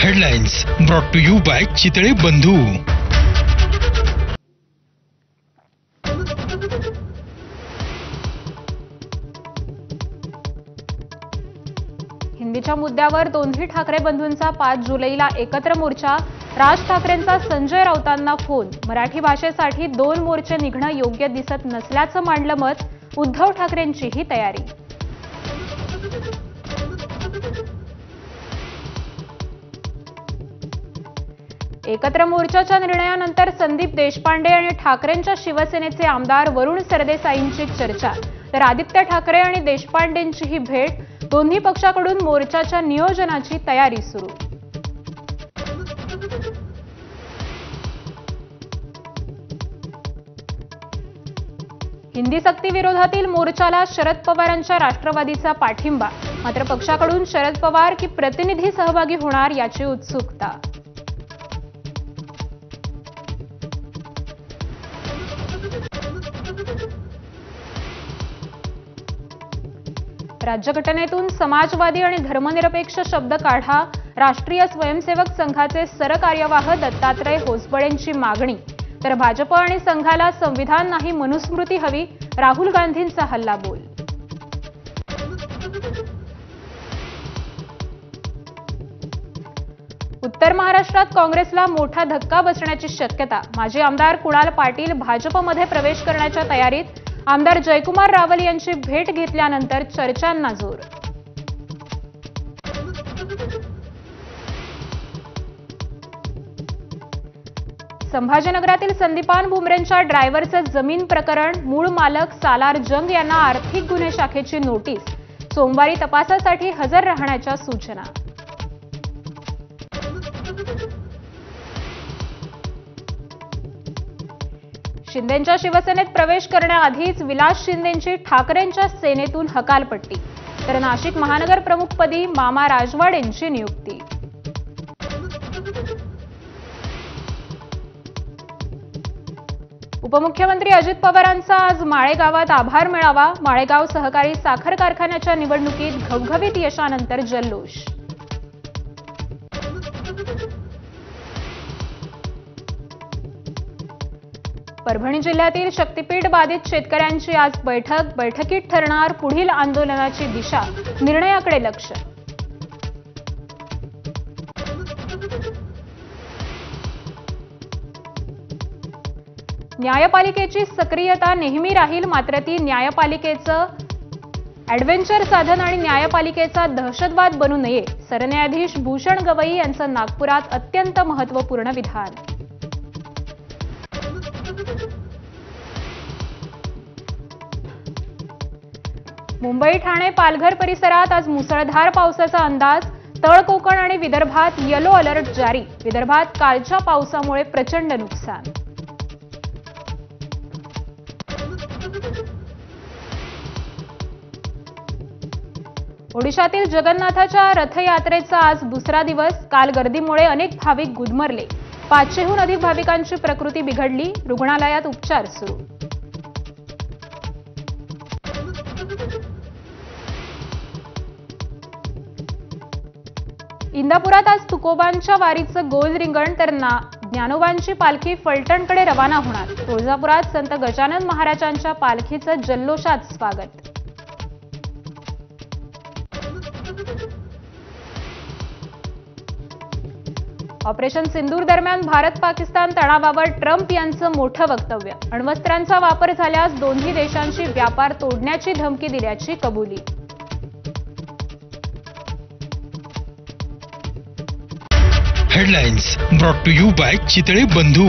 Headlines brought to you by Chitale Bandhu. हिंदीच्या मुद्द्यावर दोन्ही ठाकरे बंधूंचा 5 जुलैला एकत्र मोर्चा। राज ठाकरेंचा संजय राऊतांना फोन। मराठी भाषेसाठी 2 मोर्चे निघणं योग्य दिसत नसल्याचं मांडलं मत। उद्धव ठाकरेंची ही तयारी। एकत्र मोर्चाच्या निर्णयानंतर संदीप देशपांडे आणि ठाकरेंच्या शिवसेनेचे आमदार वरुण सरदेसाईंची चर्चा, तर आदित्य ठाकरे आणि देशपांडेंची ही भेट। दोन्ही पक्षाकडून मोर्चाच्या नियोजनाची तयारी सुरू। हिंदी सक्ती विरोधातील मोर्चाला शरद पवारांच्या राष्ट्रवादीचा पाठिंबा, मात्र पक्षाकडून शरद पवार की प्रतिनिधी सहभागी होणार याची उत्सुकता। राज्यघटनेतून समाजवादी आणि धर्मनिरपेक्ष शब्द काढा। राष्ट्रीय स्वयंसेवक संघाचे सरकार्यवाह दत्तात्रय होसबळेंची मागणी, तर भाजप आणि संघाला संविधान नाही मनुस्मृती हवी। राहुल गांधींचा हल्लाबोल। उत्तर महाराष्ट्रात काँग्रेसला मोठा धक्का बसण्याची शक्यता। माजी आमदार कुणाल पाटील भाजपमध्ये प्रवेश करण्याच्या तयारीत। आमदार जयकुमार रावल यांची भेट घेतल्यानंतर चर्चांना जोर। संभाजीनगरातील संदीपान भुमरेंच्या ड्रायव्हरचं जमीन प्रकरण। मूळ मालक सालार जंग यांना आर्थिक गुन्हे शाखेची नोटीस। सोमवारी तपासासाठी हजर राहण्याच्या सूचना। शिंदेंच्या शिवसेनेत प्रवेश करण्याआधीच विलास शिंदेंची ठाकरेंच्या सेनेतून हकालपट्टी, तर नाशिक महानगर प्रमुखपदी मामा राजवाडेंची नियुक्ती। उपमुख्यमंत्री अजित पवारांचा आज माळेगावात आभार मेळावा। माळेगाव सहकारी साखर कारखान्याच्या निवडणुकीत घवघवीत यशानंतर जल्लोष। परभणी जिल्ह्यातील शक्तीपीठ बाधित शेतकऱ्यांची आज बैठकीत ठरणार पुढील आंदोलनाची दिशा। निर्णयाकडे लक्ष। न्यायपालिकेची सक्रियता नेहमी राहील, मात्र ती न्यायपालिकेचं ॲडव्हेंचर साधन आणि न्यायपालिकेचा दहशतवाद बनू नये। सरन्यायाधीश भूषण गवई यांचं नागपुरात अत्यंत महत्त्वपूर्ण विधान। मुंबई ठाणे पालघर परिसरात आज मुसळधार पावसाचा अंदाज। तळ कोकण आणि विदर्भात येलो अलर्ट जारी। विदर्भात कालच्या पावसामुळे प्रचंड नुकसान। ओडिशातील जगन्नाथाच्या रथयात्रेचा आज दुसरा दिवस। काल गर्दीमुळे अनेक भाविक गुदमरले। 500हून अधिक भाविकांची प्रकृती बिघडली। रुग्णालयात उपचार सुरू। इंदापुरात आज तुकोबांच्या वारीचं गोल रिंगण, तर ज्ञानोबांची पालखी फलटणकडे रवाना होणार। तुळजापुरात संत गजानन महाराजांच्या पालखीचं जल्लोषात स्वागत। ऑपरेशन सिंदूर दरम्यान भारत पाकिस्तान तणावावर ट्रम्प यांचं मोठं वक्तव्य। अण्वस्त्रांचा वापर झाल्यास दोन्ही देशांशी व्यापार तोडण्याची धमकी दिल्याची कबुली। Headlines brought to you by Chitale बंधू।